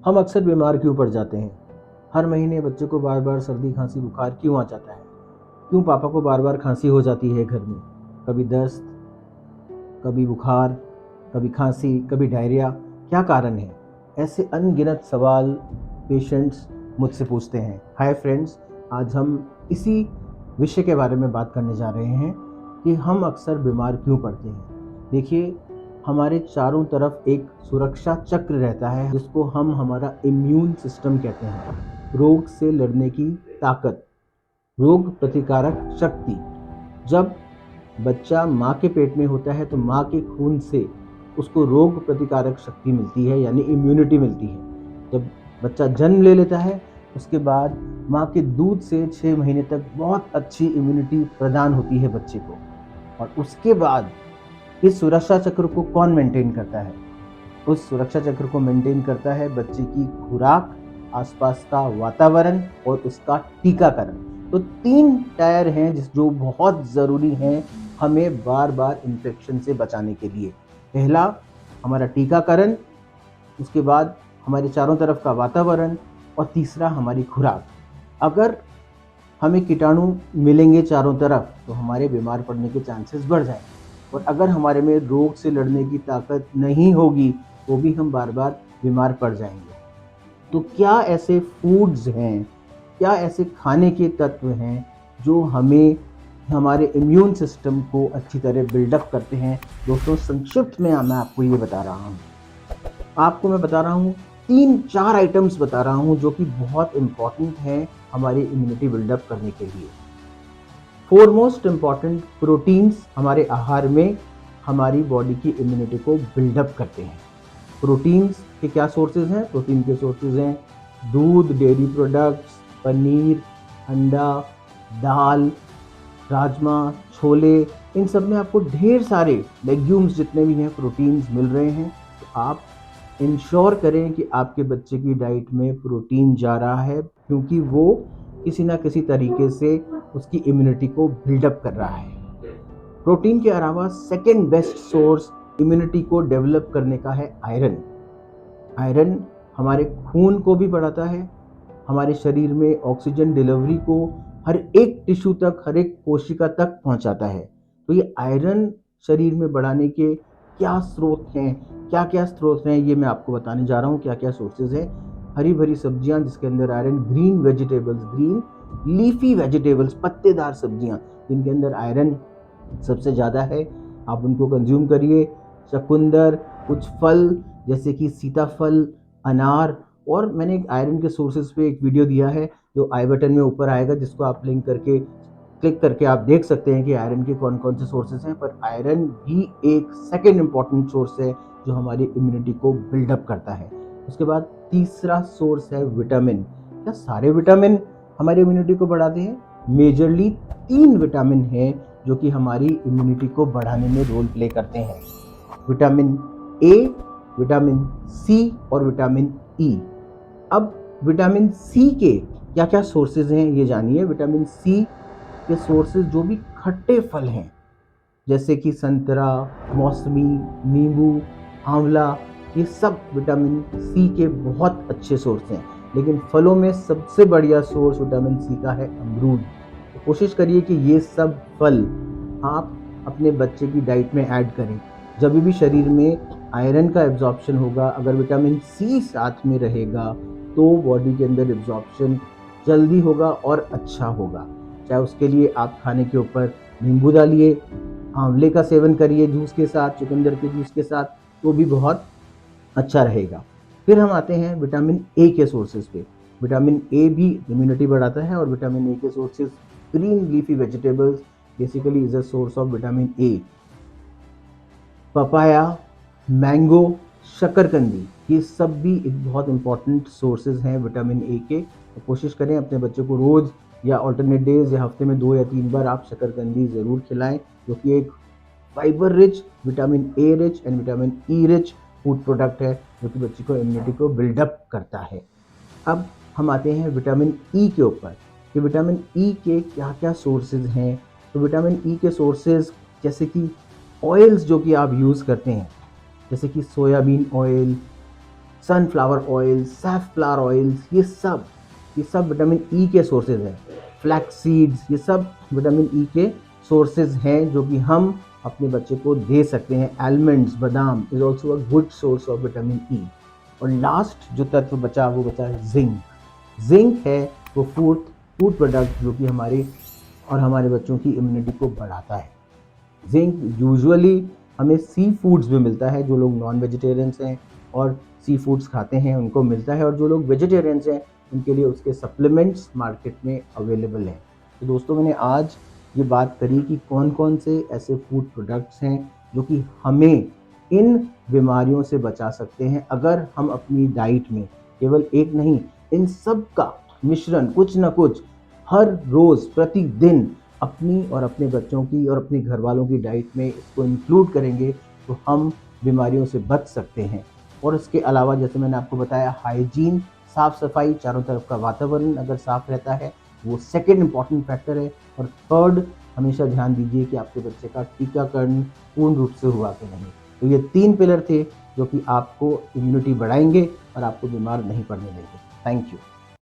हम अक्सर बीमार क्यों पड़ जाते हैं? हर महीने बच्चे को बार बार सर्दी खांसी बुखार क्यों आ जाता है? क्यों पापा को बार बार खांसी हो जाती है घर में? कभी दस्त, कभी बुखार, कभी खांसी, कभी डायरिया। क्या कारण है? ऐसे अनगिनत सवाल पेशेंट्स मुझसे पूछते हैं। हाय फ्रेंड्स, आज हम इसी विषय के बारे में बात करने जा रहे हैं कि हम अक्सर बीमार क्यों पड़ते हैं। देखिए, हमारे चारों तरफ एक सुरक्षा चक्र रहता है जिसको हम हमारा इम्यून सिस्टम कहते हैं। रोग से लड़ने की ताकत, रोग प्रतिकारक शक्ति। जब बच्चा माँ के पेट में होता है तो माँ के खून से उसको रोग प्रतिकारक शक्ति मिलती है, यानी इम्यूनिटी मिलती है। जब बच्चा जन्म ले लेता है उसके बाद माँ के दूध से 6 महीने तक बहुत अच्छी इम्यूनिटी प्रदान होती है बच्चे को। और उसके बाद इस सुरक्षा चक्र को कौन मेंटेन करता है? उस सुरक्षा चक्र को मेंटेन करता है बच्चे की खुराक, आसपास का वातावरण और उसका टीकाकरण। तो 3 टायर हैं जो बहुत ज़रूरी हैं हमें बार बार इन्फेक्शन से बचाने के लिए। पहला हमारा टीकाकरण, उसके बाद हमारे चारों तरफ का वातावरण और तीसरा हमारी खुराक। अगर हमें कीटाणु मिलेंगे चारों तरफ तो हमारे बीमार पड़ने के चांसेस बढ़ जाएंगे, और अगर हमारे में रोग से लड़ने की ताकत नहीं होगी तो भी हम बार बार बीमार पड़ जाएंगे। तो क्या ऐसे फूड्स हैं, क्या ऐसे खाने के तत्व हैं जो हमें हमारे इम्यून सिस्टम को अच्छी तरह बिल्डअप करते हैं? दोस्तों, संक्षिप्त में मैं आपको ये बता रहा हूँ। मैं बता रहा हूँ 3-4 आइटम्स बता रहा हूँ जो कि बहुत इम्पॉर्टेंट हैं हमारी इम्यूनिटी बिल्डअप करने के लिए। फोरमोस्ट इम्पॉर्टेंट, प्रोटीन्स हमारे आहार में हमारी बॉडी की इम्यूनिटी को बिल्डअप करते हैं। प्रोटीन्स के क्या सोर्सेज हैं? प्रोटीन के सोर्सेज हैं दूध, डेयरी प्रोडक्ट्स, पनीर, अंडा, दाल, राजमा, छोले। इन सब में आपको ढेर सारे लेग्यूम्स जितने भी हैं प्रोटीन्स मिल रहे हैं। तो आप इंश्योर करें कि आपके बच्चे की डाइट में प्रोटीन जा रहा है, क्योंकि वो किसी ना किसी तरीके से उसकी इम्यूनिटी को बिल्डअप कर रहा है। प्रोटीन के अलावा सेकेंड बेस्ट सोर्स इम्यूनिटी को डेवलप करने का है आयरन। आयरन हमारे खून को भी बढ़ाता है, हमारे शरीर में ऑक्सीजन डिलीवरी को हर एक टिश्यू तक, हर एक कोशिका तक पहुंचाता है। तो ये आयरन शरीर में बढ़ाने के क्या स्रोत हैं, क्या क्या स्रोत हैं, ये मैं आपको बताने जा रहा हूँ। क्या क्या सोर्सेज हैं? हरी भरी सब्जियां जिसके अंदर iron, green vegetables, green leafy vegetables, पत्तेदार सब्जियां जिनके अंदर आयरन सबसे ज़्यादा है, आप उनको कंज्यूम करिए। चुकंदर, कुछ फल जैसे कि सीताफल, अनार, और मैंने एक आयरन के सोर्सेज पे एक वीडियो दिया है जो आई बटन में ऊपर आएगा, जिसको आप क्लिक करके आप देख सकते हैं कि आयरन के कौन कौन से सोर्सेज हैं। पर आयरन भी एक सेकेंड इम्पॉर्टेंट सोर्स है जो हमारी इम्यूनिटी को बिल्डअप करता है। उसके बाद तीसरा सोर्स है विटामिन। क्या सारे विटामिन हमारी इम्यूनिटी को बढ़ाते हैं? मेजरली 3 विटामिन हैं जो कि हमारी इम्यूनिटी को बढ़ाने में रोल प्ले करते हैं। विटामिन ए, विटामिन सी और विटामिन ई। अब विटामिन सी के क्या क्या सोर्सेज हैं ये जानिए। विटामिन सी के सोर्सेज जो भी खट्टे फल हैं जैसे कि संतरा, मौसमी, नींबू, आंवला, ये सब विटामिन सी के बहुत अच्छे सोर्स हैं। लेकिन फलों में सबसे बढ़िया सोर्स विटामिन सी का है अमरूद। तो कोशिश करिए कि ये सब फल आप अपने बच्चे की डाइट में ऐड करें। जब भी शरीर में आयरन का एब्जॉर्प्शन होगा, अगर विटामिन सी साथ में रहेगा तो बॉडी के अंदर एब्जॉर्प्शन जल्दी होगा और अच्छा होगा। चाहे उसके लिए आप खाने के ऊपर नींबू डालिए, आंवले का सेवन करिए जूस के साथ, चुकंदर के जूस के साथ, तो भी बहुत अच्छा रहेगा। फिर हम आते हैं विटामिन ए के सोर्सेज पे। विटामिन ए भी इम्यूनिटी बढ़ाता है, और विटामिन ए के sources green leafy vegetables basically is a source of vitamin A. Papaya, mango, शकरकंदी, ये सब भी एक बहुत इंपॉर्टेंट सोर्सेज हैं विटामिन ए के। तो कोशिश करें अपने बच्चे को रोज़ या अल्टरनेट डेज या हफ्ते में 2 या 3 बार आप शकरकंदी ज़रूर खिलाएं, जो कि एक fibre rich, vitamin A rich and vitamin E rich food product है जो कि बच्चे को इम्यूनिटी को बिल्डअप करता है। अब हम आते हैं विटामिन ई के ऊपर कि विटामिन ई के क्या क्या सोर्सेज हैं। तो विटामिन ई के सोर्सेज जैसे कि ऑयल्स जो कि आप यूज़ करते हैं, जैसे कि soyabean oil, sunflower oil, safflower oils, ये सब विटामिन ई के सोर्सेज हैं। फ्लैक्स सीड्स, ये सब विटामिन ई के सोर्सेज हैं जो कि हम अपने बच्चे को दे सकते हैं। आलमंड्स, बादाम is also a good source of vitamin E. और लास्ट जो तत्व बचा वो बचा है जिंक। जिंक है वो फूड प्रोडक्ट जो कि हमारे बच्चों की इम्यूनिटी को बढ़ाता है। जिंक यूजुअली हमें सी फूड्स में मिलता है, जो लोग नॉन वेजिटेरियंस हैं और सी फूड्स खाते हैं उनको मिलता है, और जो लोग वेजिटेरियंस हैं उनके लिए उसके सप्लीमेंट्स मार्केट में अवेलेबल हैं। तो दोस्तों, मैंने आज ये बात करी कि कौन कौन से ऐसे फूड प्रोडक्ट्स हैं जो कि हमें इन बीमारियों से बचा सकते हैं अगर हम अपनी डाइट में केवल एक नहीं, इन सब का मिश्रण कुछ ना कुछ हर रोज़ प्रतिदिन अपनी और अपने बच्चों की और अपने घर वालों की डाइट में इसको इंक्लूड करेंगे तो हम बीमारियों से बच सकते हैं। और इसके अलावा जैसे मैंने आपको बताया, हाइजीन, साफ सफाई, चारों तरफ का वातावरण अगर साफ रहता है वो सेकेंड इंपॉर्टेंट फैक्टर है। और थर्ड, हमेशा ध्यान दीजिए कि आपके बच्चे का टीकाकरण पूर्ण रूप से हुआ कि नहीं। तो ये 3 पिलर थे जो कि आपको इम्यूनिटी बढ़ाएंगे और आपको बीमार नहीं पड़ने देंगे। Thank you.